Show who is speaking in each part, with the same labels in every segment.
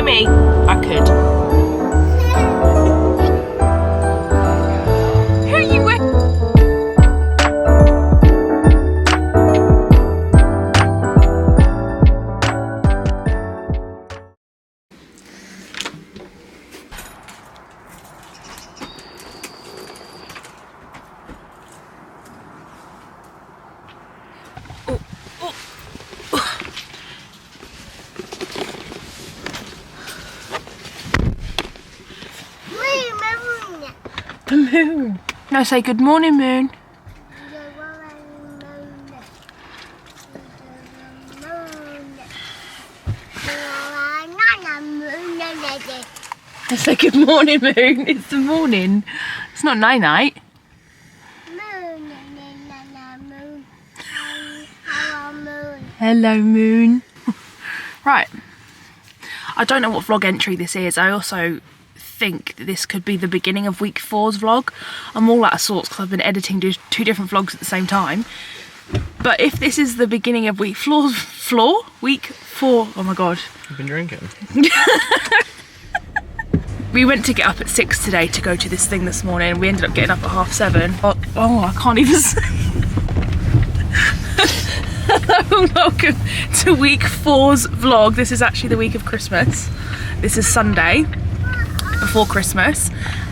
Speaker 1: Follow me. I could. Who are you with? The moon. Now say good morning, moon. I say good morning, moon. It's the morning. It's not night-night. Hello, moon. Right. I don't know what vlog entry this is. I also think that this could be the beginning of week 4's vlog. I'm all out of sorts because I've been editing two different vlogs at the same time. But if this is the beginning of week 4, oh my god.
Speaker 2: You've been drinking.
Speaker 1: We went to get up at 6 today to go to this thing this morning. We ended up getting up at 7:30. Oh, I can't even say. Hello and welcome to week 4's vlog. This is actually the week of Christmas. This is Sunday before Christmas.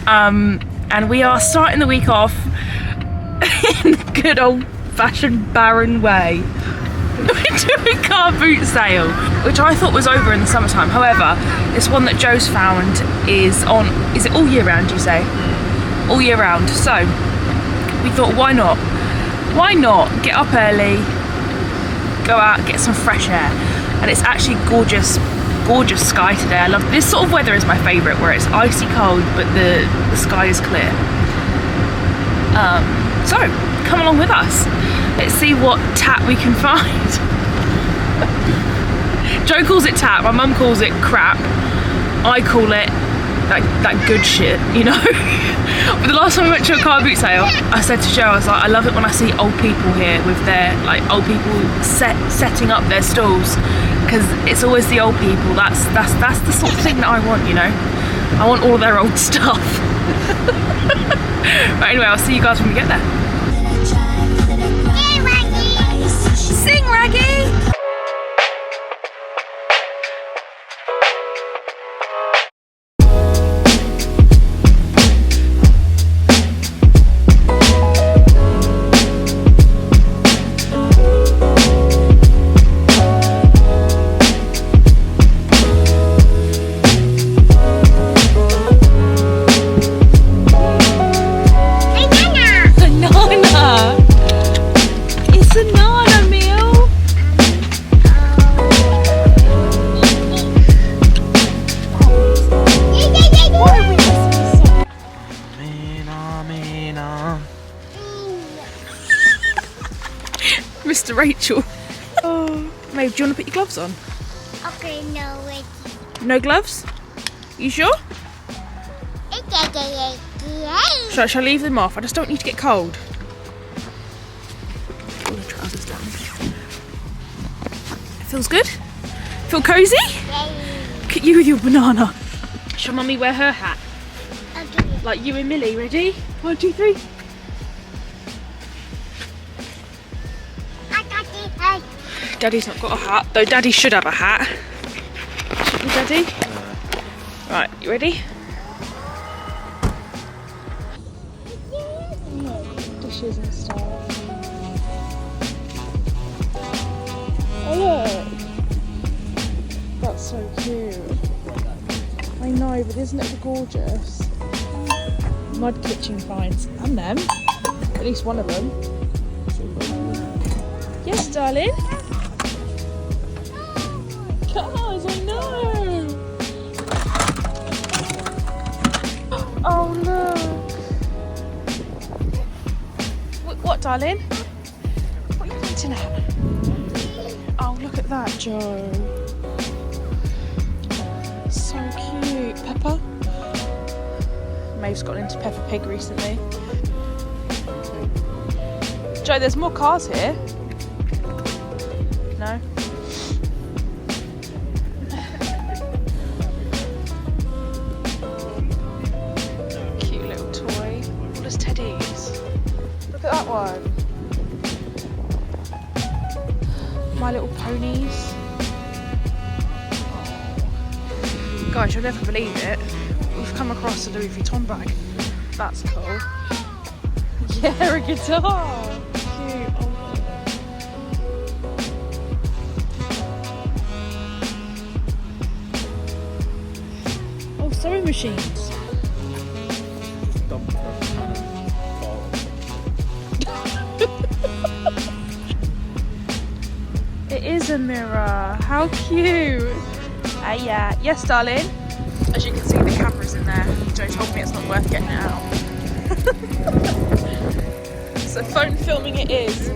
Speaker 1: And we are starting the week off in good old fashioned barren way. We're doing car boot sale, which I thought was over in the summertime. However, this one that Joe's found is on, is it all year round, you say? All year round. So we thought, why not? Why not get up early, go out, get some fresh air? And it's actually gorgeous sky today. I love this sort of weather. Is my favourite, where it's icy cold but the sky is clear. So come along with us. Let's see what tat we can find. Joe calls it tat, my mum calls it crap. I call it that good shit, you know. But the last time we went to a car boot sale, I said to Joe, I was like, I love it when I see old people here with their, like, old people setting up their stalls, because it's always the old people. That's the sort of thing that I want, you know. I want all of their old stuff. But anyway, I'll see you guys when we get there. Sing, Raggy! Mr. Rachel. Oh, Maeve, do you want to put your gloves on?
Speaker 3: Okay, no, wait.
Speaker 1: No gloves? You sure? Shall I leave them off? I just don't need to get cold. Pull the trousers down. It feels good? Feel cozy? Look at you with your banana. Shall Mummy wear her hat?
Speaker 3: Okay.
Speaker 1: Like you and Millie, ready? 1, 2, 3. Daddy's not got a hat, though Daddy should have a hat. Shouldn't you, Daddy? Right, you ready? Dishes and stuff. Oh look! That's so cute. I know, but isn't it gorgeous? Mud kitchen finds. And them. At least one of them. Yes, darling. Cars, I know. Oh look. What, darling? What are you eating at? Oh, look at that, Joe. So cute. Peppa. Maeve's gotten into Peppa Pig recently. Joe, there's more cars here. No? Guys, you'll never believe it. We've come across a Louis Vuitton bag. That's cool. Yeah, a guitar. Cute. Oh, sewing machines. It is a mirror. How cute. Yeah. Yes, darling. As you can see, the camera's in there. Joe told me it's not worth getting it out. So phone filming it is.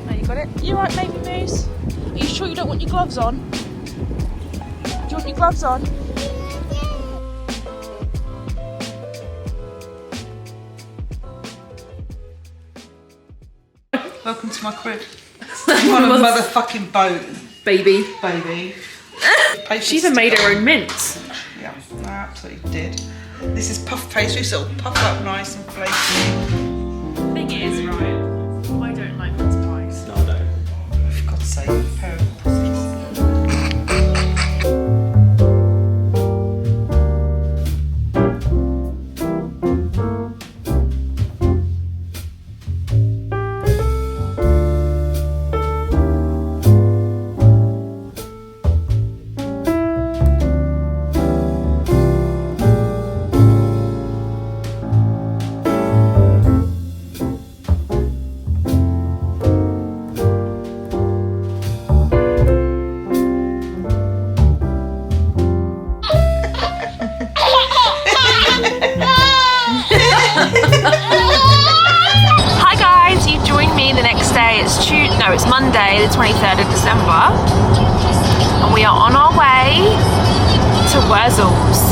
Speaker 1: There, you got it. You right, baby moose? Are you sure you don't want your gloves on? Do you want your gloves on?
Speaker 2: Welcome to my crib. I'm on a motherfucking boat.
Speaker 1: Baby.
Speaker 2: She
Speaker 1: even made her own mints.
Speaker 2: Yeah, I absolutely did. This is puff pastry, so it'll puff up nice and flaky.
Speaker 1: Thing is, right, I don't like mince pies.
Speaker 4: No, I don't.
Speaker 2: For God's sake, pair of pussies.
Speaker 1: Hi guys, you joined me the next day. It's Monday, the 23rd of December, and we are on our way to Wurzels.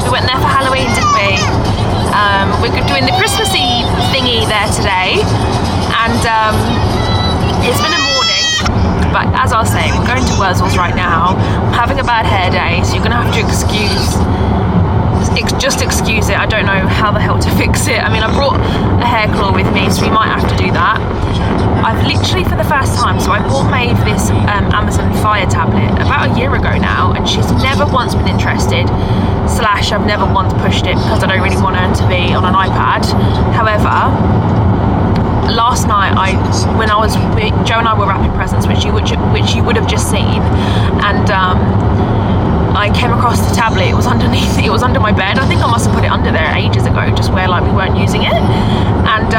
Speaker 1: We went there for Halloween, didn't we? We're doing the Christmas Eve thingy there today, and it's been a morning. But as I was saying, we're going to Wurzels right now. I'm having a bad hair day, so you're gonna have to just excuse it. I don't know how the hell to fix it. I mean, I brought a hair claw with me, so we might have to do that. I've literally, for the first time, so I bought Maeve this Amazon Fire tablet about a year ago now, and she's never once been interested, / I've never once pushed it because I don't really want her to be on an iPad. However, last night, Joe and I were wrapping presents, which you would have just seen, and I came across the tablet. It was underneath. It was under my bed. I think I must have put it under there ages ago, just where like we weren't using it. And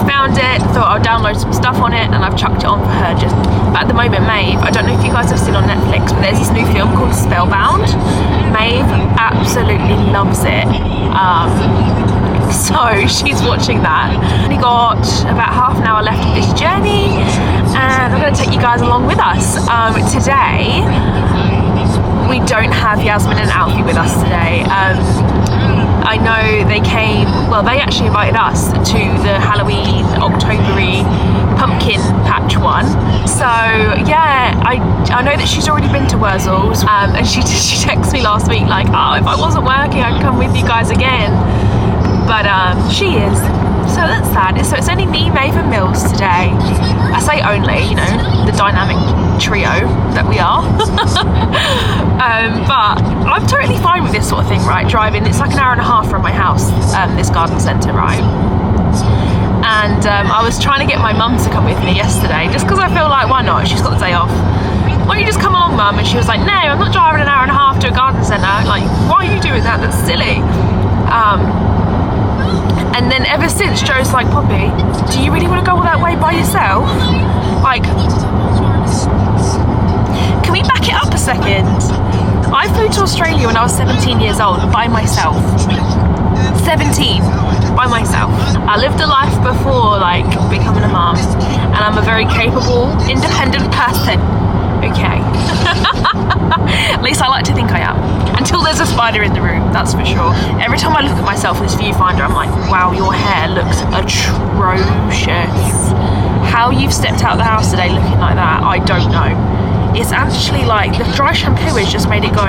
Speaker 1: found it. Thought I'll download some stuff on it, and I've chucked it on for her. But at the moment, Maeve. I don't know if you guys have seen on Netflix, but there's this new film called Spellbound. Maeve absolutely loves it. So she's watching that. We got about half an hour left of this journey, and I'm going to take you guys along with us. Today, we don't have Yasmin and Alfie with us today. I know they came, well, they actually invited us to the Halloween October-y pumpkin patch one. So yeah, I know that she's already been to Wurzels, and she texted me last week like, oh, if I wasn't working I'd come with you guys again. But she is, so that's sad. So it's only me, Maeve and Mills today. I say only, you know, the dynamic trio that we are. But I'm totally fine with this sort of thing, right? Driving, it's like an hour and a half from my house, this garden centre, right? And I was trying to get my mum to come with me yesterday, just because I feel like, why not? She's got the day off. Why don't you just come along, mum? And she was like, no, I'm not driving an hour and a half to a garden centre. Like, why are you doing that? That's silly. And then ever since, Joe's like, Poppy, do you really want to go all that way by yourself? Like, can we back it up a second? I flew to Australia when I was 17 years old by myself. 17, by myself. I lived a life before, like, becoming a mum, and I'm a very capable, independent person. Okay. At least I like to think I am. Until there's a spider in the room, that's for sure. Every time I look at myself in this viewfinder, I'm like, wow, your hair looks atrocious. How you've stepped out of the house today looking like that, I don't know. It's actually like, the dry shampoo has just made it go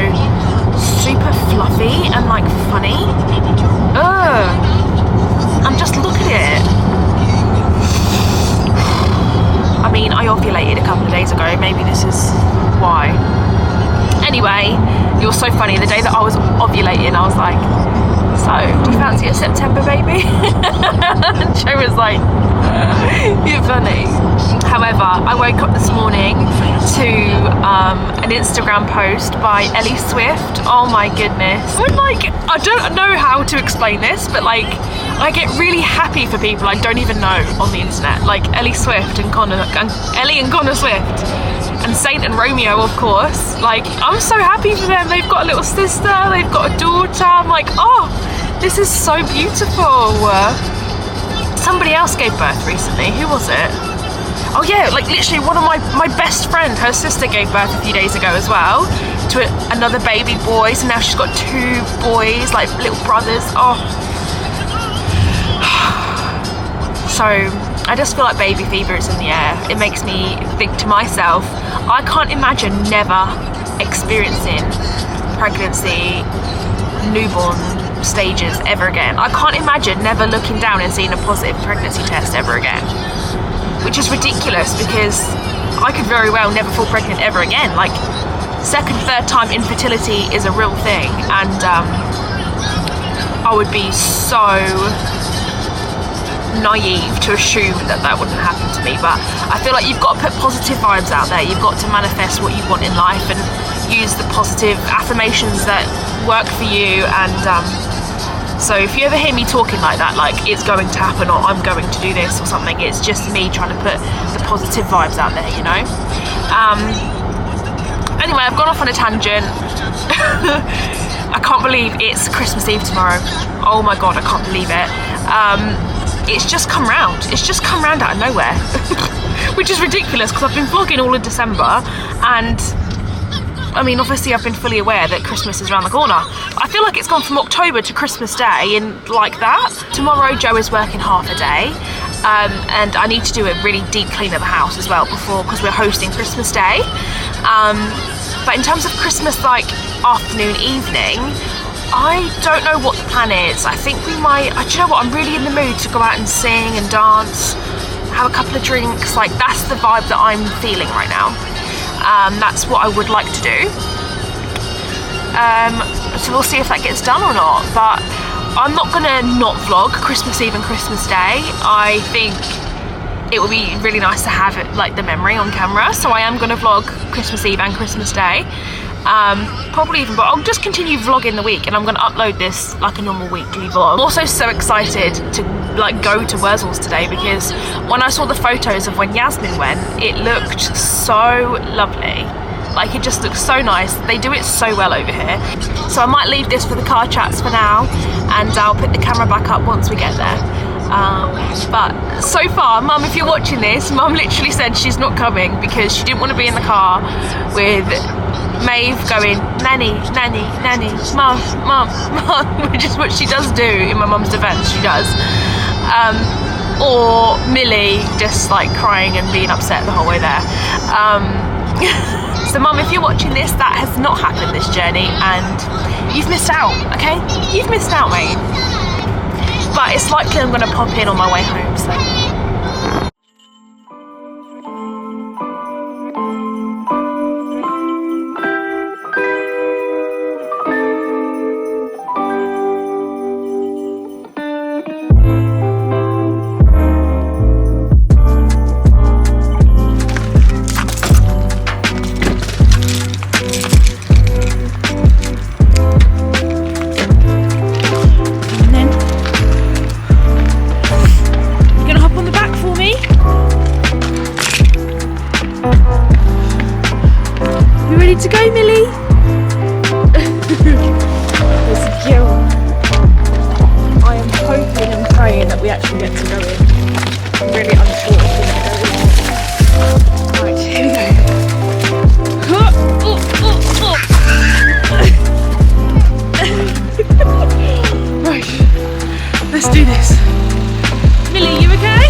Speaker 1: super fluffy and like funny. Ugh. And just look at it. I mean, I ovulated a couple of days ago. Maybe this is why Anyway, it was so funny. The day that I was ovulating, I was like, so, do you fancy a September baby? And Joe was like, you're funny. However, I woke up this morning to an Instagram post by Ellie Swift. Oh my goodness. I'm like, I don't know how to explain this, but like, I get really happy for people I don't even know on the internet. Like Ellie Swift and Ellie and Connor Swift. And Saint and Romeo, of course. Like, I'm so happy for them. They've got a little sister, they've got a daughter. I'm like, oh, this is so beautiful. Somebody else gave birth recently. Who was it? Oh yeah, like literally one of my best friend, her sister gave birth a few days ago as well to another baby boy. So now she's got 2 boys, like little brothers. Oh. So I just feel like baby fever is in the air. It makes me think to myself, I can't imagine never experiencing pregnancy, newborn stages ever again. I can't imagine never looking down and seeing a positive pregnancy test ever again. Which is ridiculous because I could very well never fall pregnant ever again. Like, 2nd, 3rd time infertility is a real thing, and I would be so naive to assume that that wouldn't happen to me. But I feel like you've got to put positive vibes out there. You've got to manifest what you want in life and use the positive affirmations that work for you. And so if you ever hear me talking like that, like it's going to happen or I'm going to do this or something, it's just me trying to put the positive vibes out there, you know. Anyway, I've gone off on a tangent. I can't believe it's Christmas Eve tomorrow. Oh my god, I can't believe it. It's just come round. It's just come round out of nowhere. Which is ridiculous because I've been vlogging all of December, and I mean, obviously I've been fully aware that Christmas is around the corner. I feel like it's gone from October to Christmas Day and like that. Tomorrow Joe is working half a day, and I need to do a really deep clean of the house as well because we're hosting Christmas Day. But in terms of Christmas, like afternoon, evening, I don't know what the plan is. I think we might, do you know what, I'm really in the mood to go out and sing and dance, have a couple of drinks. Like, that's the vibe that I'm feeling right now. That's what I would like to do. So we'll see if that gets done or not. But I'm not gonna not vlog Christmas Eve and Christmas Day. I think it would be really nice to have it, like the memory on camera. So I am gonna vlog Christmas Eve and Christmas Day. Probably even, but I'll just continue vlogging the week and I'm gonna upload this like a normal weekly vlog. I'm also so excited to like go to Wurzels today because when I saw the photos of when Yasmin went, it looked so lovely. Like, it just looks so nice. They do it so well over here. So I might leave this for the car chats for now, and I'll put the camera back up once we get there. But so far, Mum, if you're watching this, Mum literally said she's not coming because she didn't want to be in the car with Maeve going, nanny, nanny, nanny, mum, mum, mum, which is what she does do in my mum's defence, she does. Or Millie just like crying and being upset the whole way there. So Mum, if you're watching this, that has not happened this journey and you've missed out, okay? You've missed out, mate. But it's likely I'm going to pop in on my way home, so. To go, Millie. Let's go. I am hoping and praying that we actually get to go in. I'm really unsure if we're going to go in. Right, here we go. Right, let's do this. Millie, you okay?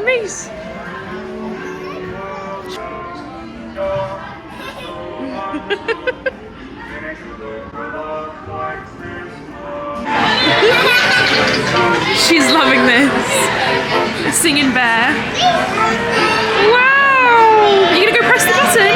Speaker 1: Reese. She's loving this. Singing bear. Wow! Are you gonna go press the button?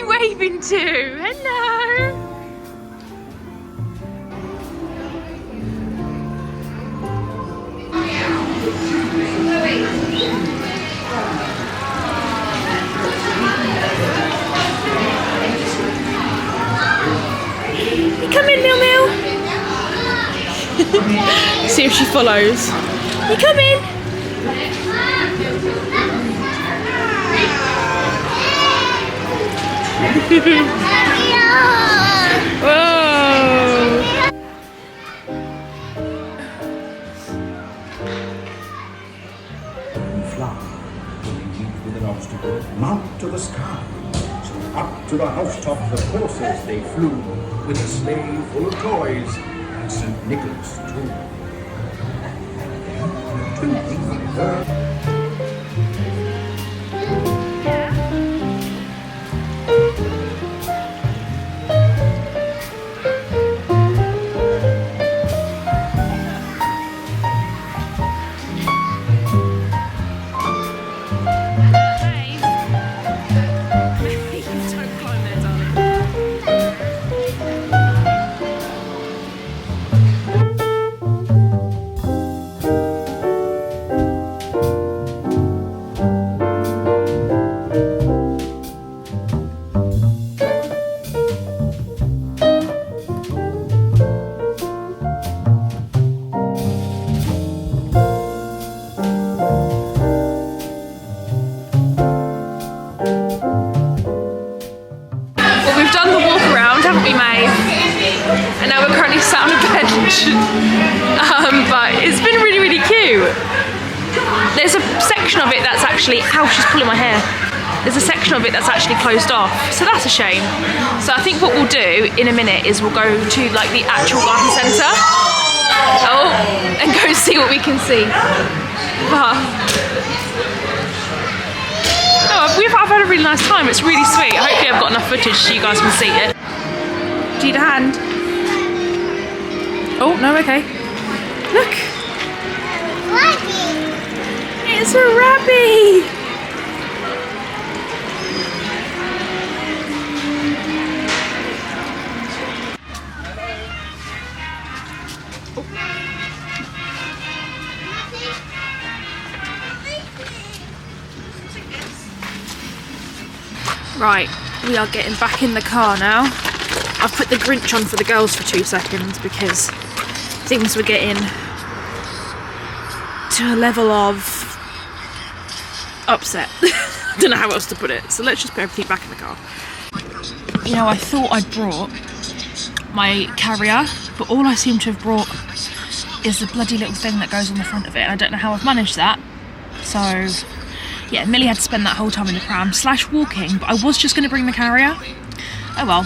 Speaker 1: Waving to. Hello. You come in, Meow Meow. See if she follows. You come in. Whoa!
Speaker 4: Fly, meet with an obstacle, mount to the sky. So up to the housetops of horses they flew, with a sleigh full of toys, and St. Nicholas too. Twinkling bird.
Speaker 1: And now we're currently sat on a bench, but it's been really, really cute. There's a section of it that's actually, ow, she's pulling my hair. There's a section of it that's actually closed off, so that's a shame. So I think what we'll do in a minute is we'll go to like the actual garden centre. Oh, and go see what we can see. But, I've had a really nice time. It's really sweet. Hopefully I've got enough footage so you guys can see it. Do you need a hand? Oh, no, okay. Look.
Speaker 3: Rabbit.
Speaker 1: It's a rabbit. Right, we are getting back in the car now. I've put the Grinch on for the girls for 2 seconds because things were getting to a level of upset. I don't know how else to put it. So let's just put everything back in the car. You know, I thought I'd brought my carrier, but all I seem to have brought is the bloody little thing that goes on the front of it. And I don't know how I've managed that. So Yeah, Millie had to spend that whole time in the pram / walking, but I was just going to bring the carrier. Oh well.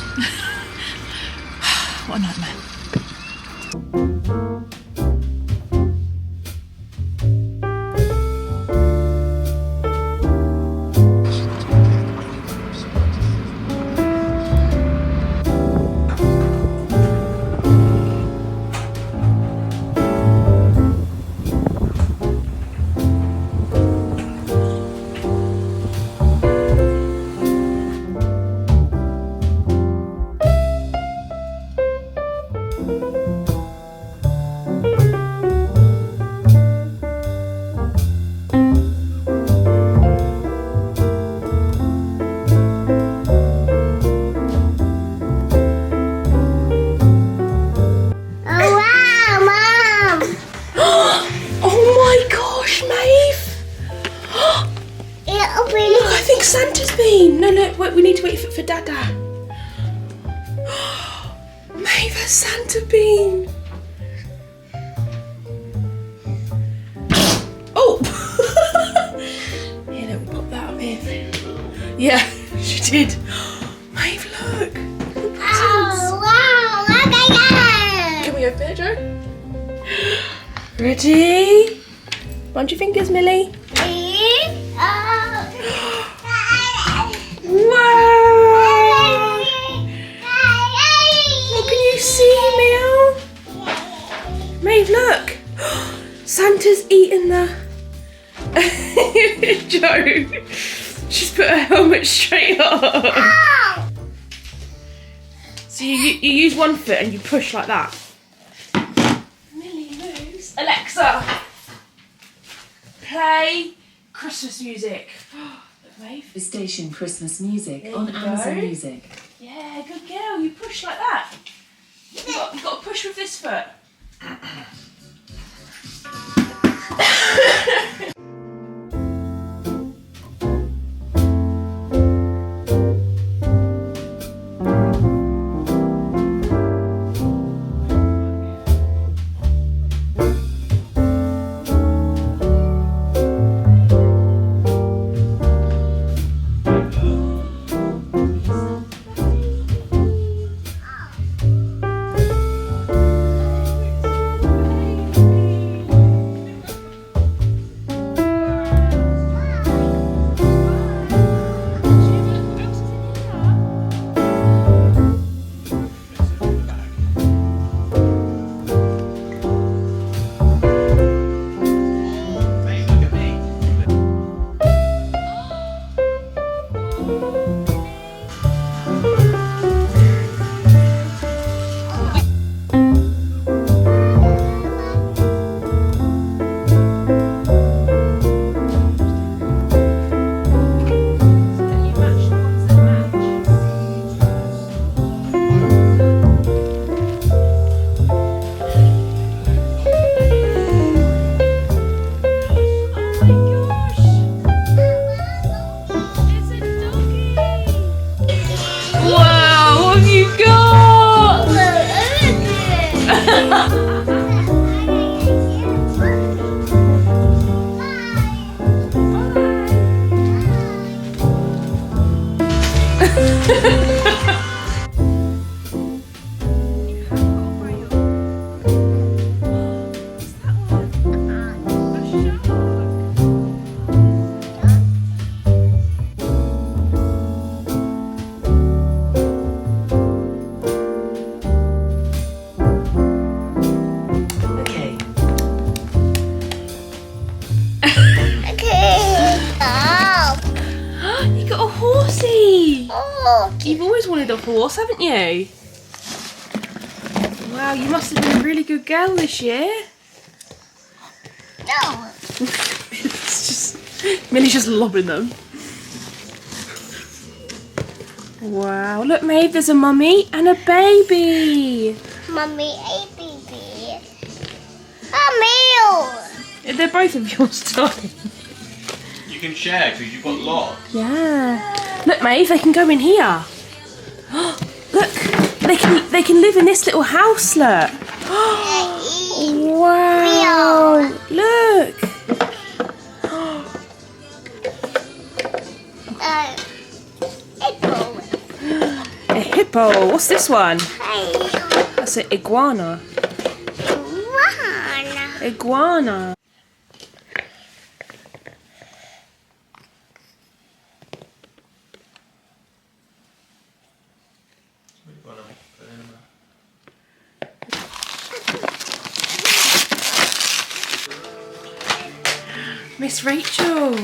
Speaker 1: What a nightmare. Santa's been. No, wait, we need to wait for Dada. Maeve has Santa been. Oh! Here, let me pop that up here. Yeah, she did. Maeve, look.
Speaker 3: Oh, wow, look at that.
Speaker 1: Can we open it, Joe? Ready? Mind your fingers, Millie. Wow! What can you see, Meow? Maeve, look! Santa's eaten the... Joe, she's put her helmet straight up. So you use one foot and you push like that. Millie moves. Alexa, play Christmas music. Maeve.
Speaker 5: Station Christmas music
Speaker 1: There
Speaker 5: on
Speaker 1: you
Speaker 5: Amazon
Speaker 1: go.
Speaker 5: Music.
Speaker 1: Yeah, good girl. You push like that. You've got to push with this foot. You've always wanted a horse, haven't you? Wow, you must have been a really good girl this year.
Speaker 3: No.
Speaker 1: It's just... Millie's just lobbing them. Wow, look Maeve, there's a mummy and a baby.
Speaker 3: Mummy, a baby. A meal.
Speaker 1: They're both of yours, darling.
Speaker 6: You can share because you've got lots.
Speaker 1: Yeah. Look Maeve, they can go in here. Look, they can live in this little house, look. Wow. Look.
Speaker 3: Apple.
Speaker 1: A hippo. What's this one?
Speaker 3: Hey.
Speaker 1: That's an iguana.
Speaker 3: One.
Speaker 1: Iguana. Miss Rachel.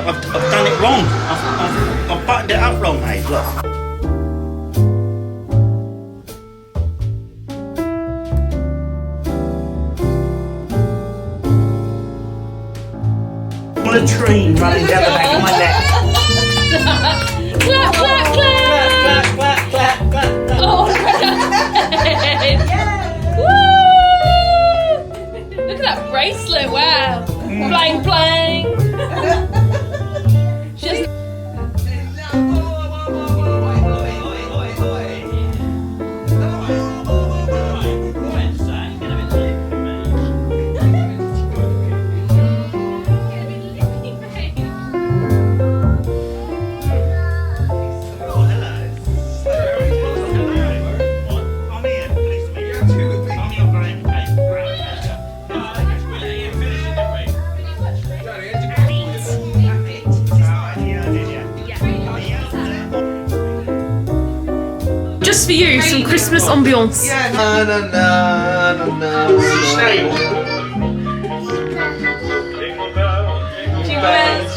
Speaker 7: I've done it wrong. I've buttoned it up wrong, mate. Look. On a tree running down the back of my neck.
Speaker 1: Clap, clap, clap.
Speaker 7: Clap, clap, clap, clap.
Speaker 1: Oh, Woo! Look at that bracelet. Wow. Blang, blang. Just. Just for you, some Christmas ambiance.
Speaker 2: Yeah,
Speaker 7: Na na na na na.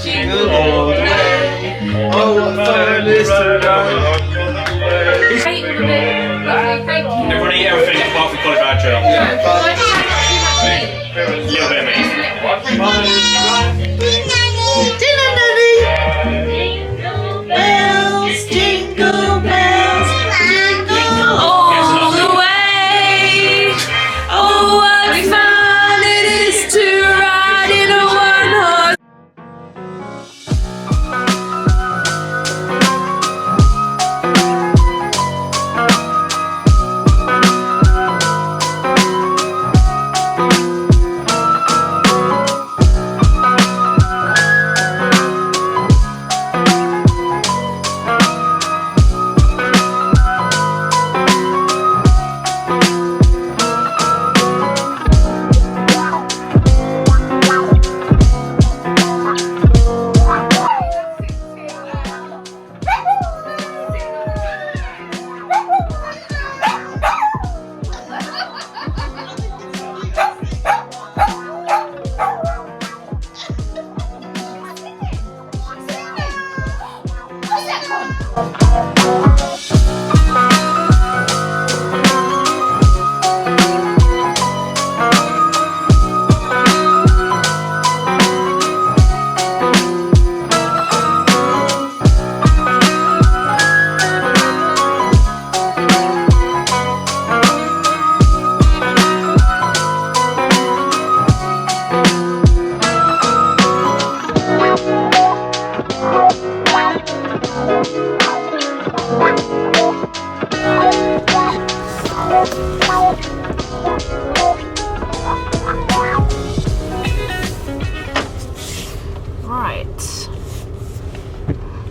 Speaker 1: Jingle
Speaker 7: all the way. Oh, what fun it is to ride.
Speaker 6: Everybody eat everything apart from cauliflower chili. A little bit of meat.
Speaker 7: Bells, jingle bells, jingle
Speaker 1: all the way. Oh, what fun it is to ride in a one-horse.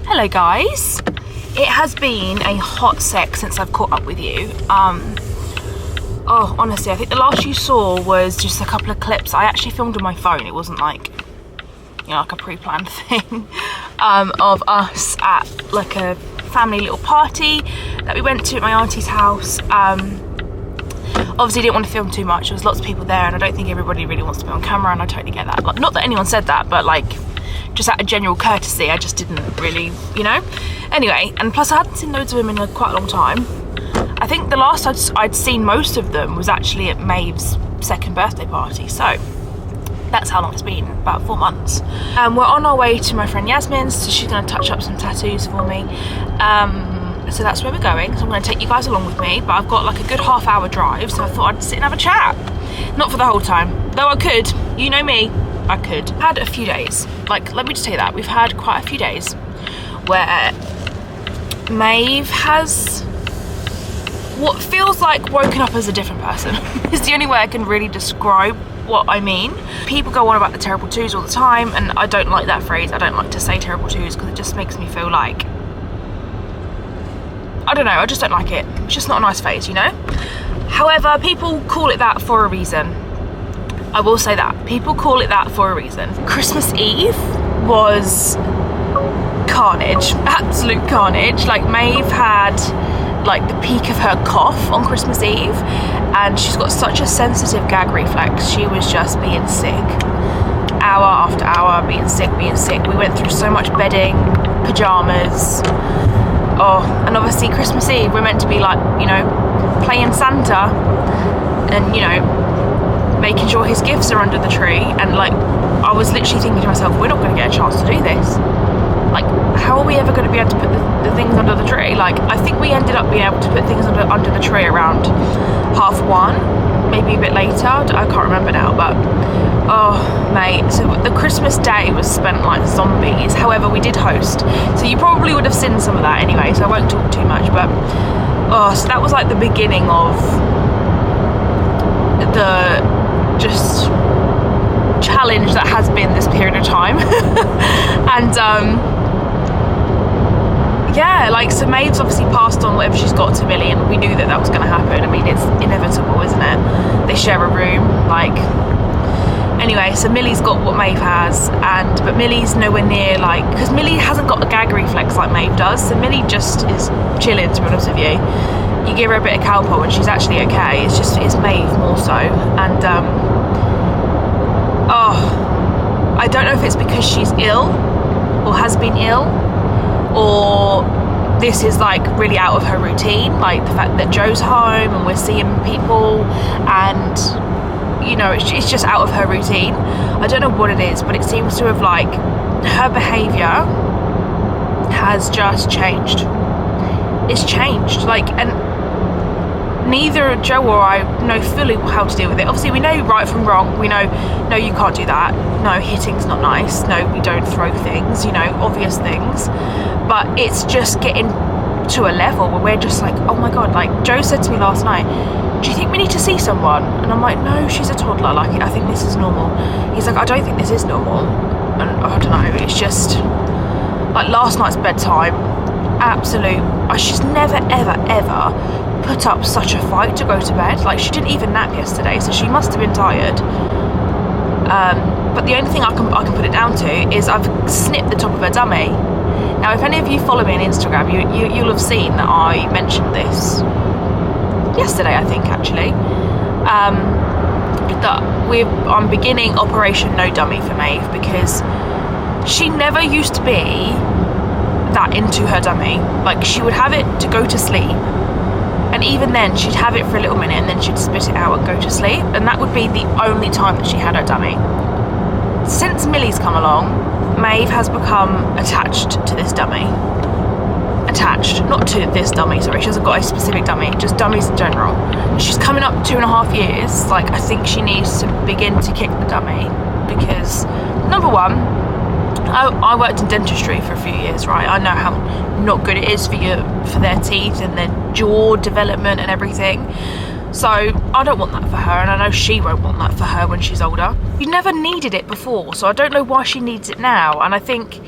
Speaker 1: Hello guys, it has been a hot sec since I've caught up with you. Oh, honestly, I think the last you saw was just a couple of clips. I actually filmed on my phone. It wasn't like, you know, like a pre-planned thing of us at like a family little party that we went to at my auntie's house. Obviously didn't want to film too much. There was lots of people there and I don't think everybody really wants to be on camera, and I totally get that. Like, not that anyone said that, but like just out of general courtesy, I just didn't really, you know. Anyway, and plus I hadn't seen loads of them in quite a long time. I think the last I'd seen most of them was actually at Maeve's second birthday party, so that's how long it's been, about 4 months. We're on our way to my friend Yasmin's, so she's going to touch up some tattoos for me. So that's where we're going, so I'm going to take you guys along with me, but I've got like a good half-hour drive, so I thought I'd sit and have a chat. Not for the whole time, though I could. You know me, I could. Had a few days, like, let me just tell you that, we've had quite a few days where Maeve has what feels like woken up as a different person. It's the only way I can really describe what I mean. People go on about the terrible twos all the time, and I don't like that phrase. I don't like to say terrible twos because it just makes me feel like, I don't know, I just don't like it. It's just not a nice phase, you know? However, people call it that for a reason. I will say that. People call it that for a reason. Christmas Eve was carnage, absolute carnage. Like, Maeve had like the peak of her cough on Christmas Eve, and she's got such a sensitive gag reflex. She was just being sick, hour after hour, being sick. We went through so much bedding, pajamas. Oh, and obviously Christmas Eve, we're meant to be like, you know, playing Santa and, you know, making sure his gifts are under the tree. And like, I was literally thinking to myself, we're not going to get a chance to do this. Like, how are we ever going to be able to put the things under the tree? Like, I think we ended up being able to put things under the tree around 1:30, maybe a bit later. I can't remember now, but oh mate, so the Christmas day was spent like zombies. However, we did host, so you probably would have seen some of that anyway, so I won't talk too much. But oh, so that was like the beginning of the just challenge that has been this period of time. And yeah, like, so Maeve's obviously passed on whatever she's got to Millie, and we knew that that was going to happen. I mean, it's inevitable, isn't it? They share a room, like. Anyway, so Millie's got what Maeve has, but Millie's nowhere near, like, because Millie hasn't got a gag reflex like Maeve does, so Millie just is chilling, to be honest with you. You give her a bit of Calpol and she's actually okay. It's Maeve more so. And oh, I don't know if it's because she's ill or has been ill, or this is like really out of her routine, like the fact that Joe's home and we're seeing people, and you know, it's just out of her routine. I don't know what it is, but it seems to have, like, her behaviour has just changed. It's changed, like, and neither Joe or I know fully how to deal with it. Obviously we know right from wrong. We know, no, you can't do that, no, hitting's not nice, no, we don't throw things, you know, obvious things. But it's just getting to a level where we're just like, oh my god. Like, Joe said to me last night, do you think we need to see someone? And I'm like, no, she's a toddler, like, I think this is normal. He's like, I don't think this is normal. And I don't know, it's just like last night's bedtime, absolute, she's never ever put up such a fight to go to bed. Like, she didn't even nap yesterday, so she must have been tired. But the only thing I can put it down to is I've snipped the top of her dummy. Now, if any of you follow me on Instagram, you'll have seen that I mentioned this yesterday, I think, actually, that I'm beginning Operation No Dummy for Maeve, because she never used to be that into her dummy. Like, she would have it to go to sleep, and even then she'd have it for a little minute and then she'd spit it out and go to sleep, and that would be the only time that she had her dummy. Since Millie's come along, Maeve has become attached to this dummy. Attached, not to this dummy, sorry, she hasn't got a specific dummy, just dummies in general. She's coming up 2.5 years, like, I think she needs to begin to kick the dummy, because number one, I worked in dentistry for a few years, right? I know how not good it is for their teeth and their jaw development and everything. So I don't want that for her, and I know she won't want that for her when she's older. She never needed it before, so I don't know why she needs it now. And I think,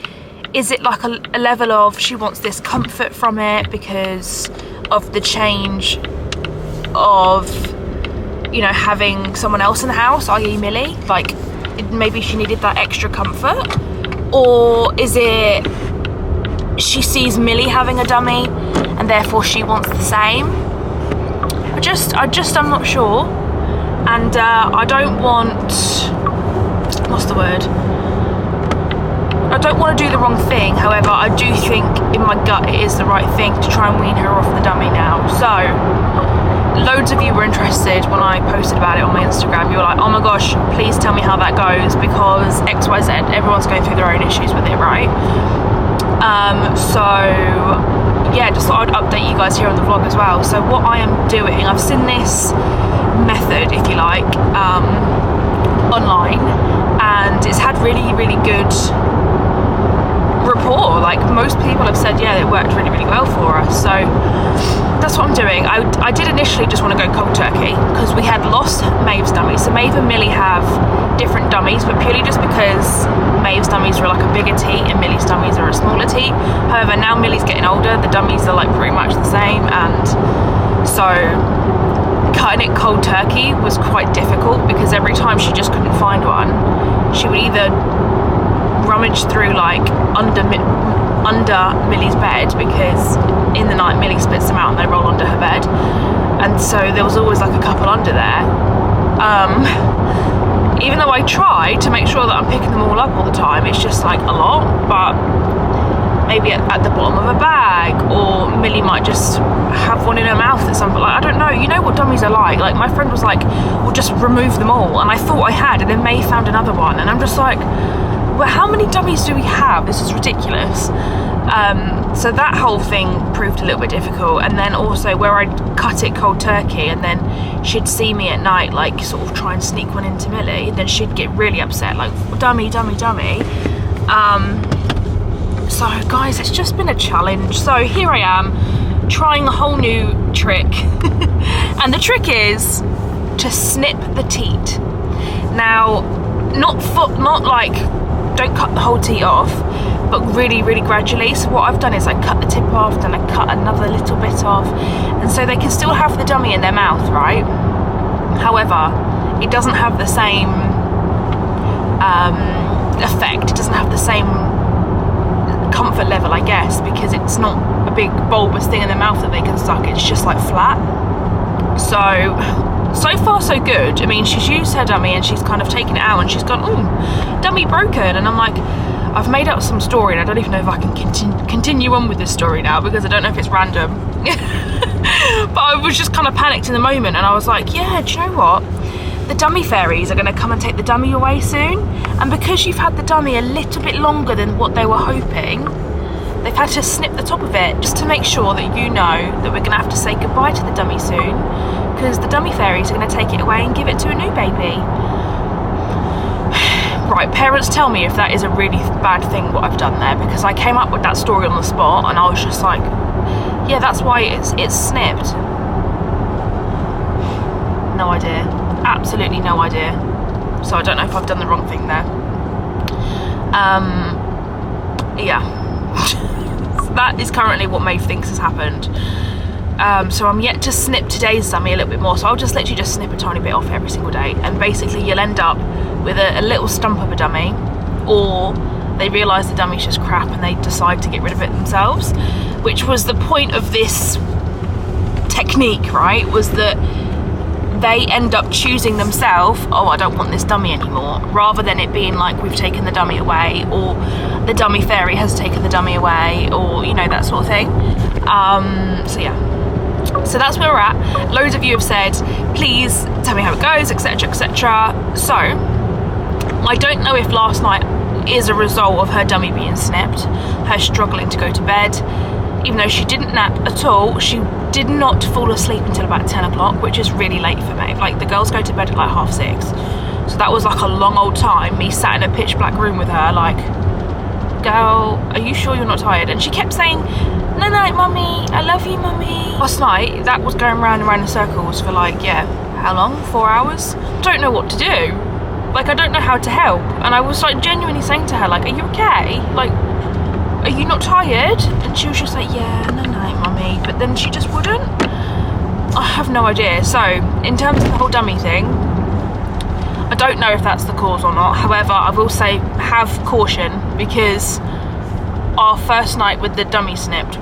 Speaker 1: is it like a level of she wants this comfort from it because of the change of, you know, having someone else in the house, i.e. Millie? Like, maybe she needed that extra comfort? Or is it she sees Millie having a dummy and therefore she wants the same? I'm not sure. And I don't want, what's the word? I don't want to do the wrong thing, however, I do think in my gut it is the right thing to try and wean her off the dummy now. So, loads of you were interested when I posted about it on my Instagram. You were like, oh my gosh, please tell me how that goes, because XYZ, everyone's going through their own issues with it, right? So yeah, just thought I'd update you guys here on the vlog as well. So what I am doing, I've seen this method, if you like, online, and it's had really, really good rapport. Like, most people have said, yeah, it worked really, really well for us. So that's what I'm doing. I did initially just want to go cold turkey because we had lost Maeve's dummies. So Maeve and Millie have different dummies, but purely just because Maeve's dummies are like a bigger teat and Millie's dummies are a smaller teat. However, now Millie's getting older, the dummies are like pretty much the same, and so cutting it cold turkey was quite difficult because every time she just couldn't find one, she would either rummage through like under Millie's bed, because in the night Millie splits them out and they roll under her bed, and so there was always like a couple under there. Even though I try to make sure that I'm picking them all up all the time, it's just like a lot. But maybe at the bottom of a bag, or Millie might just have one in her mouth at some point. Like, I don't know, you know what dummies are like. Like, my friend was like, well, just remove them all, and I thought I had, and then May found another one, and I'm just like, well, how many dummies do we have? This is ridiculous. So that whole thing proved a little bit difficult, and then also where I'd cut it cold turkey and then she'd see me at night like sort of try and sneak one into Millie, then she'd get really upset, like, dummy, dummy, dummy. So guys, it's just been a challenge. So here I am trying a whole new trick and the trick is to snip the teat. Now, not like, don't cut the whole teat off, but really, really gradually. So what I've done is I cut the tip off, then I cut another little bit off, and so they can still have the dummy in their mouth, right? However, it doesn't have the same effect. It doesn't have the same comfort level, I guess, because it's not a big bulbous thing in their mouth that they can suck. It's just like flat. So far so good. I mean, she's used her dummy and she's kind of taken it out and she's gone, oh, dummy broken, and I'm like, I've made up some story and I don't even know if I can continue on with this story now, because I don't know if it's random. But I was just kind of panicked in the moment, and I was like, yeah, do you know what? The dummy fairies are going to come and take the dummy away soon, and because you've had the dummy a little bit longer than what they were hoping, they've had to snip the top of it just to make sure that you know that we're going to have to say goodbye to the dummy soon, because the dummy fairies are going to take it away and give it to a new baby. Right, parents, tell me if that is a really bad thing what I've done there, because I came up with that story on the spot and I was just like, yeah, that's why it's snipped. No idea, absolutely no idea. So I don't know if I've done the wrong thing there. Yeah. So that is currently what Maeve thinks has happened. So I'm yet to snip today's dummy a little bit more, so I'll just literally just snip a tiny bit off every single day, and basically you'll end up with a little stump of a dummy, or they realise the dummy's just crap and they decide to get rid of it themselves, which was the point of this technique, right? Was that they end up choosing themselves, oh, I don't want this dummy anymore, rather than it being like, we've taken the dummy away, or the dummy fairy has taken the dummy away, or, you know, that sort of thing. So yeah. So that's where we're at. Loads of you have said, please tell me how it goes, etc, etc. So I don't know if last night is a result of her dummy being snipped, her struggling to go to bed. Even though she didn't nap at all, she did not fall asleep until about 10 o'clock, which is really late for me. Like, the girls go to bed at like 6:30. So that was like a long old time, me sat in a pitch black room with her, like, girl, are you sure you're not tired? And she kept saying, no, no, mummy, I love you, mummy. Last night, that was going round and round in circles for like, yeah, how long? 4 hours? Don't know what to do. Like, I don't know how to help. And I was like genuinely saying to her, like, are you okay? Like, are you not tired? And she was just like, yeah, no, no, mummy. But then she just wouldn't. I have no idea. So, in terms of the whole dummy thing, I don't know if that's the cause or not. However, I will say, have caution, because our first night with the dummy snipped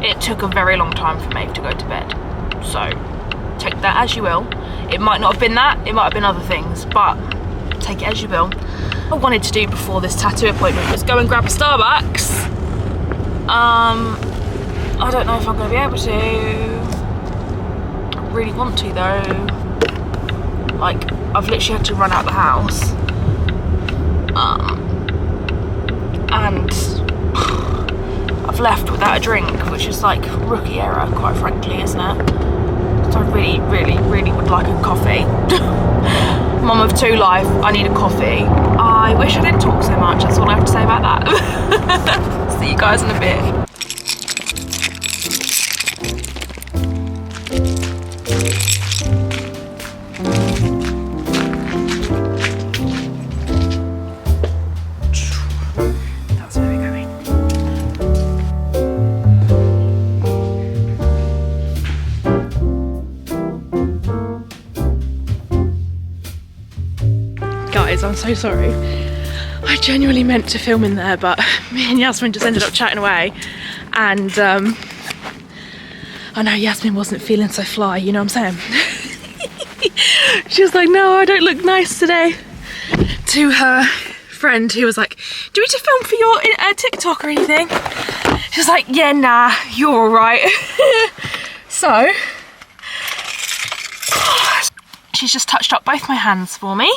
Speaker 1: it took a very long time for Maeve to go to bed. So take that as you will. It might not have been that, it might have been other things, but take it as you will. What I wanted to do before this tattoo appointment was go and grab a Starbucks. I don't know if I'm going to be able to. I really want to though. Like, I've literally had to run out the house. And I've left without a drink, which is like rookie error, quite frankly, isn't it? So I really, really, really would like a coffee. Mum of two life, I need a coffee. I wish I didn't talk so much, that's all I have to say about that. See you guys in a bit. That's where we're going. Guys, I'm so sorry. I genuinely meant to film in there, but me and Yasmin just ended up chatting away, and I know Yasmin wasn't feeling so fly, you know what I'm saying? She was like, no, I don't look nice today. To her friend who was like, do we need to film for your TikTok or anything? She was like, yeah, nah, you're all right. So, she's just touched up both my hands for me.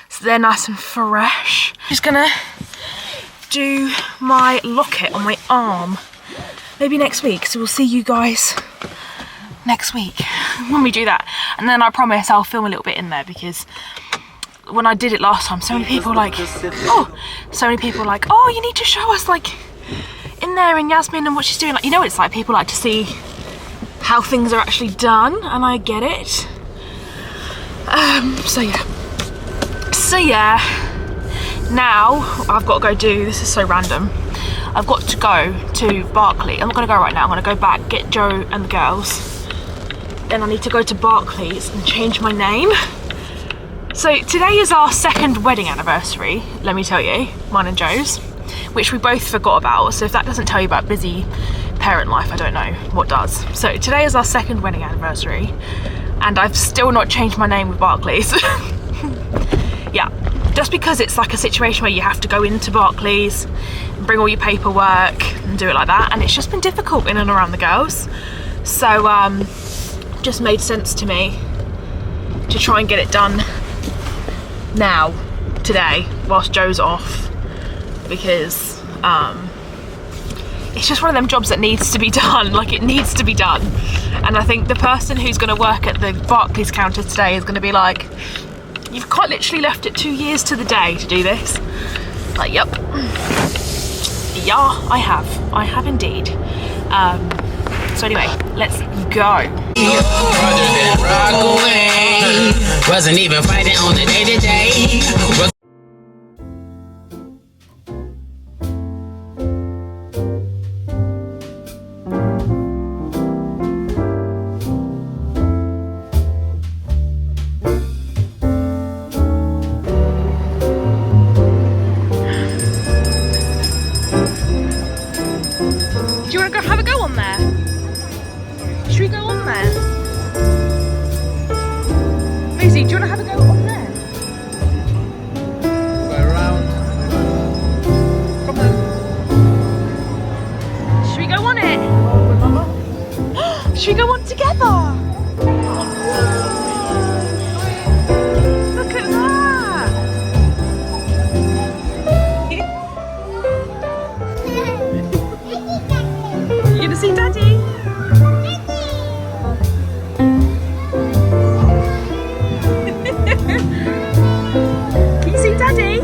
Speaker 1: So they're nice and fresh. She's gonna do my locket on my arm maybe next week, so we'll see you guys next week when we do that. And then I promise I'll film a little bit in there, because when I did it last time, so many people were like, oh, you need to show us like in there in Yasmin and what she's doing. Like, you know, it's like people like to see how things are actually done, and I get it. So yeah, now I've got to go do, this is so random, I've got to go to Barclays. I'm not going to go right now, I'm going to go back, get Joe and the girls. Then I need to go to Barclays and change my name. So today is our second wedding anniversary, let me tell you, mine and Joe's, which we both forgot about. So if that doesn't tell you about busy parent life, I don't know what does. So today is our second wedding anniversary, and I've still not changed my name with Barclays. Yeah, just because it's like a situation where you have to go into Barclays and bring all your paperwork and do it like that, and it's just been difficult in and around the girls. So just made sense to me to try and get it done now, today, whilst Joe's off, because it's just one of them jobs that needs to be done. Like, it needs to be done. And I think the person who's going to work at the Barclays counter today is going to be like, you've quite literally left it 2 years to the day to do this. Like, yep. Yeah, I have indeed. So anyway, let's go.
Speaker 8: Wasn't even fighting on the day to day.
Speaker 1: Do you want to go have a go on there? Should we go on there? Maisie, do you want to have a go on there?
Speaker 9: Go around. Come on.
Speaker 1: Should we go on it? Should we go on together? Look at that! You gonna see Daddy? Can you see Daddy?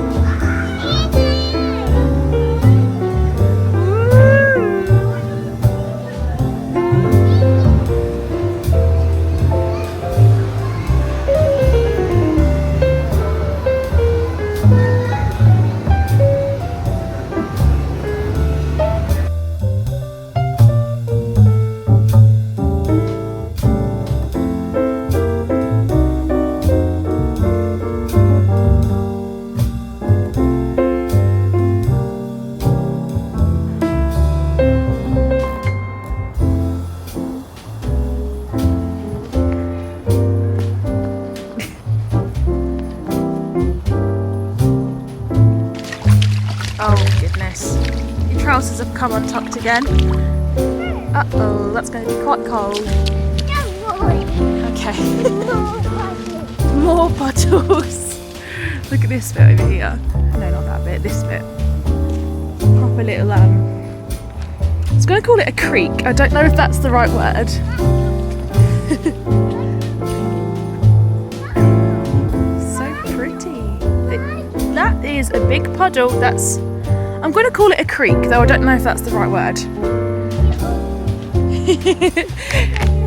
Speaker 1: come untucked again. Uh-oh, that's going to be quite cold. Okay. More puddles. Look at this bit over here. No, not that bit, this bit. Proper little, I was going to call it a creek. I don't know if that's the right word. So pretty. That is a big puddle. I'm going to call it a creek, though I don't know if that's the right word.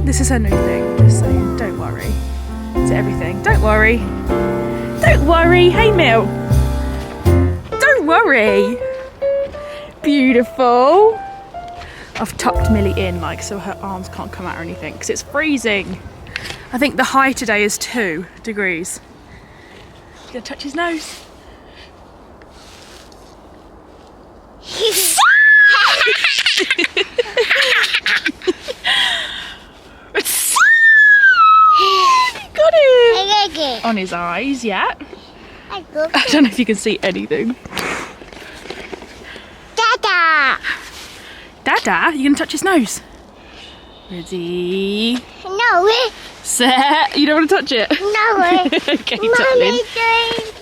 Speaker 1: This is her new thing, just saying, don't worry. To everything, don't worry. Don't worry, hey Mill. Don't worry. Beautiful. I've tucked Millie in, like, so her arms can't come out or anything, because it's freezing. I think the high today is 2 degrees. Gonna touch his nose. Got it! On his eyes, yeah. I don't know if you can see anything.
Speaker 3: Dada!
Speaker 1: Dada, you gonna touch his nose? Ready?
Speaker 3: No.
Speaker 1: Set. You don't want to touch it?
Speaker 3: No.
Speaker 1: Okay, darling.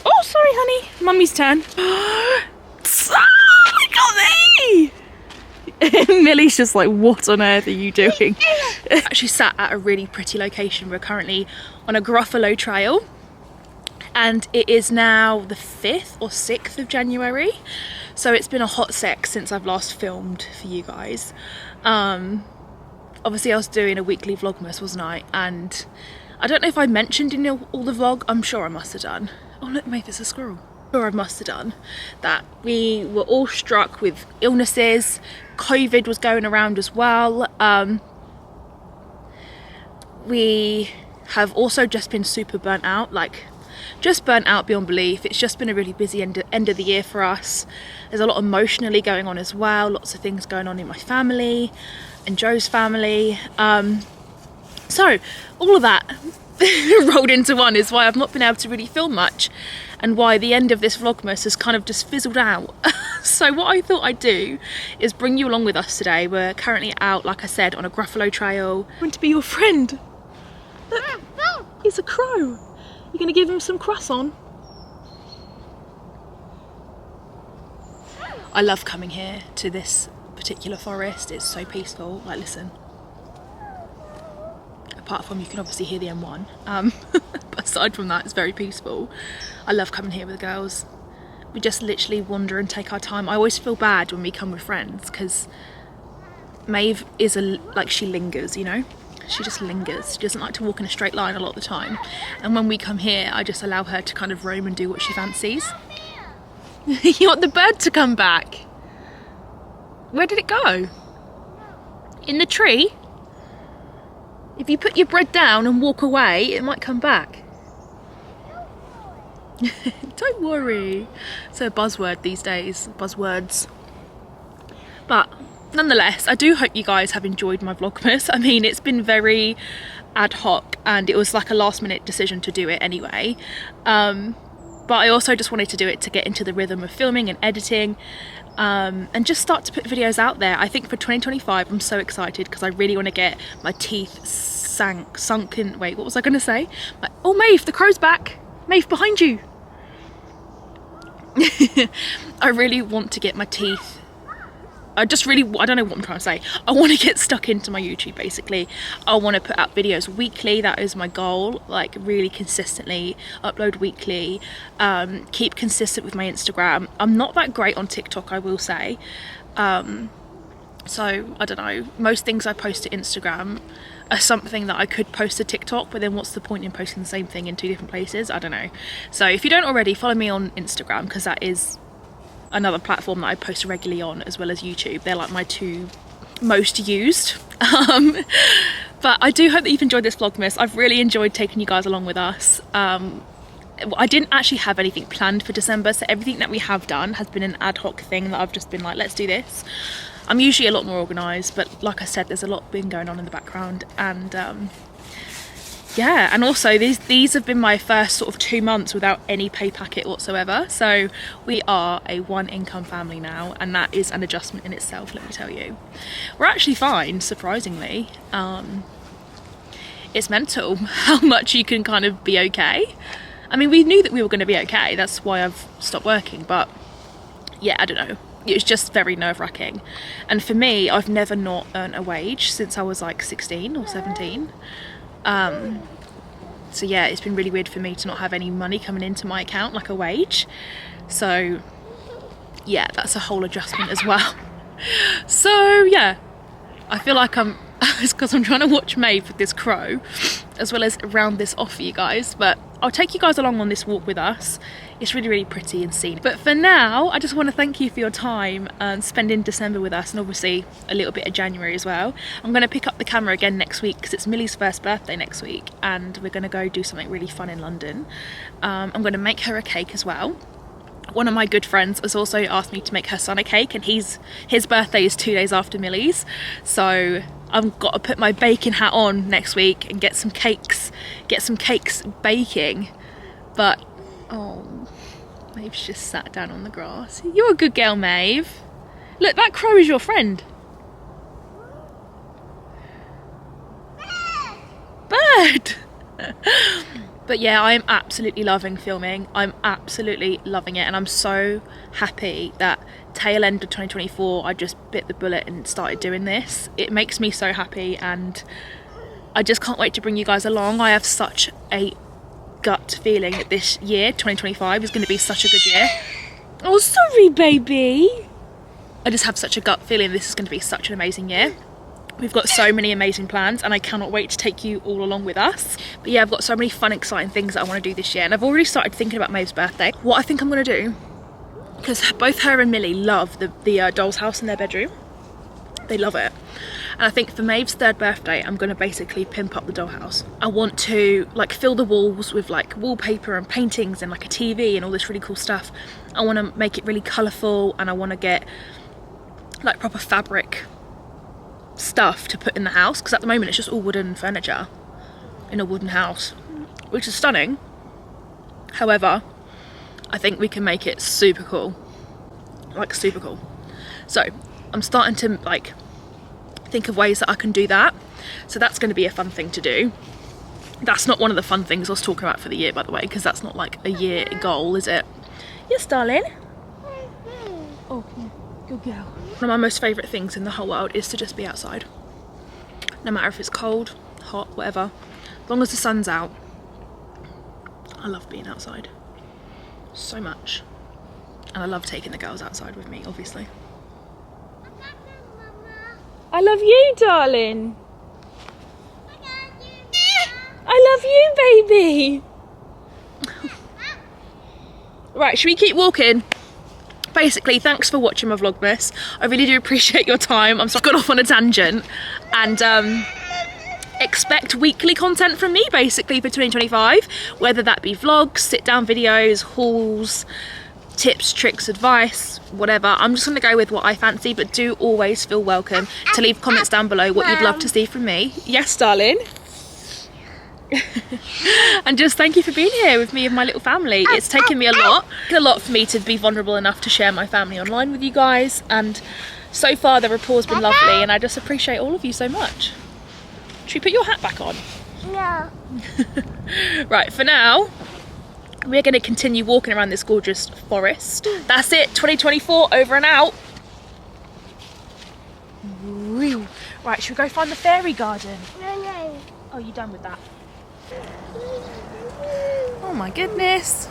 Speaker 1: Oh, sorry, honey. Mummy's turn. Look at me! Millie's just like, what on earth are you doing? Actually sat at a really pretty location. We're currently on a Gruffalo trail and it is now the 5th or 6th of January. So it's been a hot sec since I've last filmed for you guys. Obviously I was doing a weekly Vlogmas, wasn't I? And I don't know if I mentioned in all the vlog, I'm sure I must have done. Oh look, mate, there's a squirrel. Or I must have done, that we were all struck with illnesses. COVID was going around as well. We have also just been super burnt out, like just burnt out beyond belief. It's just been a really busy end of the year for us. There's a lot emotionally going on as well, lots of things going on in my family and Joe's family. So all of that rolled into one is why I've not been able to really film much and why the end of this Vlogmas has kind of just fizzled out. So what I thought I'd do is bring you along with us today. We're currently out, like I said, on a Gruffalo trail. I want to be your friend. Look, he's a crow. You're going to give him some croissant? I love coming here to this particular forest. It's so peaceful. Like, listen. Apart from you can obviously hear the M1. But aside from that, it's very peaceful. I love coming here with the girls. We just literally wander and take our time. I always feel bad when we come with friends because Maeve is like, she lingers, you know? She just lingers. She doesn't like to walk in a straight line a lot of the time. And when we come here, I just allow her to kind of roam and do what she fancies. You want the bird to come back? Where did it go? In the tree? If you put your bread down and walk away, it might come back. Don't worry. It's a buzzword these days, buzzwords. But nonetheless, I do hope you guys have enjoyed my Vlogmas. I mean, it's been very ad hoc and it was like a last minute decision to do it anyway. But I also just wanted to do it to get into the rhythm of filming and editing. And just start to put videos out there. I think for 2025 I'm so excited because I really want to get my teeth sunk in. Wait, what was I going to say? Oh, Maeve, the crow's back. Maeve, behind you. I really want to get my teeth. I don't know what I'm trying to say. I want to get stuck into my YouTube basically. I want to put out videos weekly. That is my goal, like really consistently upload weekly. Keep consistent with my Instagram. I'm not that great on TikTok, I will say. So I don't know, most things I post to Instagram are something that I could post to TikTok, but then what's the point in posting the same thing in 2 different places? I don't know. So if you don't already, follow me on Instagram because that is another platform that I post regularly on, as well as YouTube. They're like my 2 most used. But I do hope that you've enjoyed this Vlogmas. I've really enjoyed taking you guys along with us. I didn't actually have anything planned for December, so everything that we have done has been an ad hoc thing that I've just been like, let's do this. I'm usually a lot more organised, but like I said, there's a lot been going on in the background, and yeah, and also these have been my first sort of 2 months without any pay packet whatsoever, so we are a one income family now, and that is an adjustment in itself, let me tell you. We're actually fine, surprisingly. It's mental how much you can kind of be okay. I mean, we knew that we were going to be okay, that's why I've stopped working, but yeah, I don't know, it was just very nerve-wracking. And for me, I've never not earned a wage since I was like 16 or 17. So yeah, it's been really weird for me to not have any money coming into my account, like a wage. So yeah, that's a whole adjustment as well. So yeah, I feel like it's because I'm trying to watch Maeve with this crow, as well as round this off for you guys, but I'll take you guys along on this walk with us. It's really, really pretty and scenic. But for now, I just want to thank you for your time and spending December with us, and obviously a little bit of January as well. I'm going to pick up the camera again next week because it's Millie's first birthday next week, and we're going to go do something really fun in London. I'm going to make her a cake as well. One of my good friends has also asked me to make her son a cake, and his birthday is 2 days after Millie's, so I've got to put my baking hat on next week and get some cakes baking. But oh, Maeve's just sat down on the grass. You're a good girl, Maeve. Look, that crow is your friend. Bird. But yeah, I'm absolutely loving filming. I'm absolutely loving it, and I'm so happy that tail end of 2024 I just bit the bullet and started doing this. It makes me so happy, and I just can't wait to bring you guys along. I have such a gut feeling that this year, 2025, is going to be such a good year. Oh, sorry, baby. I just have such a gut feeling this is going to be such an amazing year. We've got so many amazing plans, and I cannot wait to take you all along with us. But yeah, I've got so many fun, exciting things that I want to do this year, and I've already started thinking about Maeve's birthday. What I think I'm going to do, because both her and Millie love the doll's house in their bedroom. They love it. And I think for Maeve's 3rd birthday, I'm going to basically pimp up the dollhouse. I want to like fill the walls with like wallpaper and paintings and like a TV and all this really cool stuff. I want to make it really colourful, and I want to get like proper fabric stuff to put in the house, because at the moment it's just all wooden furniture in a wooden house, which is stunning. However, I think we can make it super cool, like super cool. So I'm starting to like think of ways that I can do that, so that's going to be a fun thing to do. That's not one of the fun things I was talking about for the year, by the way, because that's not like a year goal, is it? Yes, darling. Oh, good girl. One of my most favourite things in the whole world is to just be outside. No matter if it's cold, hot, whatever. As long as the sun's out. I love being outside. So much. And I love taking the girls outside with me, obviously. I love you, darling. I love you, baby. Right, should we keep walking? Basically, thanks for watching my Vlogmas. I really do appreciate your time. I'm so got off on a tangent, and expect weekly content from me basically for 2025, whether that be vlogs, sit down videos, hauls, tips, tricks, advice, whatever. I'm just gonna go with what I fancy, but do always feel welcome to leave comments down below what you'd love to see from me. Yes, darling. And just thank you for being here with me and my little family. It's taken me a lot for me to be vulnerable enough to share my family online with you guys, and so far the rapport's been lovely, and I just appreciate all of you so much. Should we put your hat back on?
Speaker 3: No.
Speaker 1: Right, for now we're going to continue walking around this gorgeous forest. That's it, 2024 over and out. Right, should we go find the fairy garden?
Speaker 3: No.
Speaker 1: Oh, you done with that? Oh my goodness.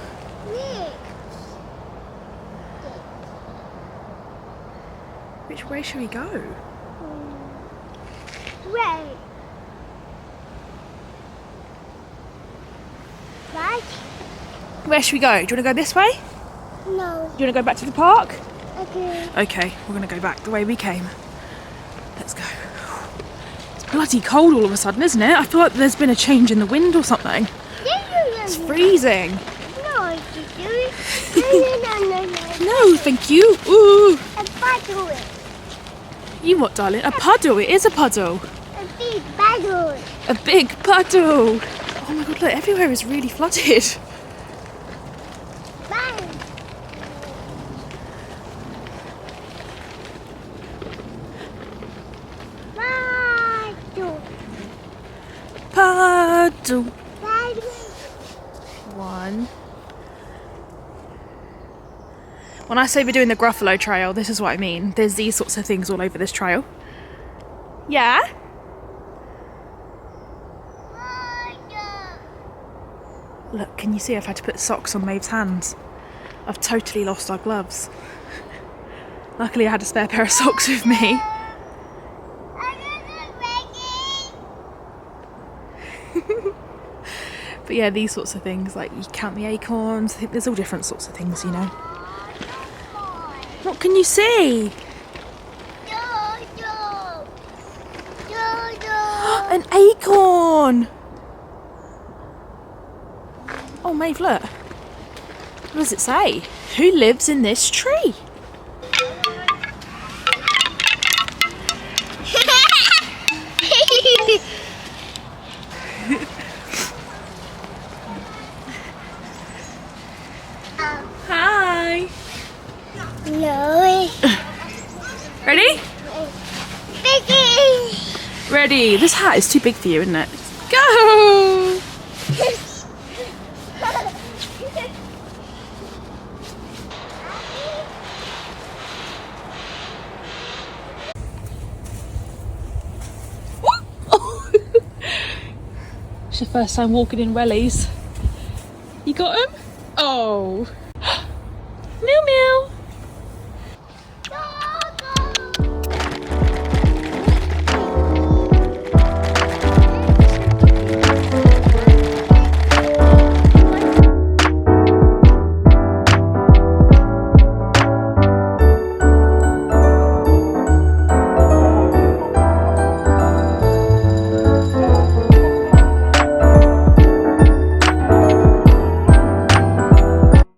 Speaker 1: Which way should we go?
Speaker 3: Wait. Right?
Speaker 1: Where should we go? Do you want to go this way?
Speaker 3: No.
Speaker 1: Do you want to go back to the park?
Speaker 3: Okay.
Speaker 1: Okay, we're going to go back the way we came. Let's go. It's bloody cold all of a sudden, isn't it? I feel like there's been a change in the wind or something. It's freezing.
Speaker 3: No, no.
Speaker 1: No, thank you. Ooh.
Speaker 3: A puddle.
Speaker 1: You what, darling? A puddle? It is a puddle.
Speaker 3: A big puddle.
Speaker 1: A big puddle. Oh my god, look, everywhere is really flooded.
Speaker 3: Bye.
Speaker 1: Paddle.
Speaker 3: Bye.
Speaker 1: One. When I say we're doing the Gruffalo Trail, this is what I mean. There's these sorts of things all over this trail. Yeah? Look, can you see I've had to put socks on Maeve's hands? I've totally lost our gloves. Luckily I had a spare pair of socks with me. But yeah, these sorts of things, like you count the acorns, I think there's all different sorts of things, you know. What can you see? An acorn! Oh, Maeve, look. What does it say? Who lives in this tree? Hi!
Speaker 3: No.
Speaker 1: Ready?
Speaker 3: Biggie.
Speaker 1: Ready. This hat is too big for you, isn't it? Go! It's your first time walking in wellies. You got them? Oh.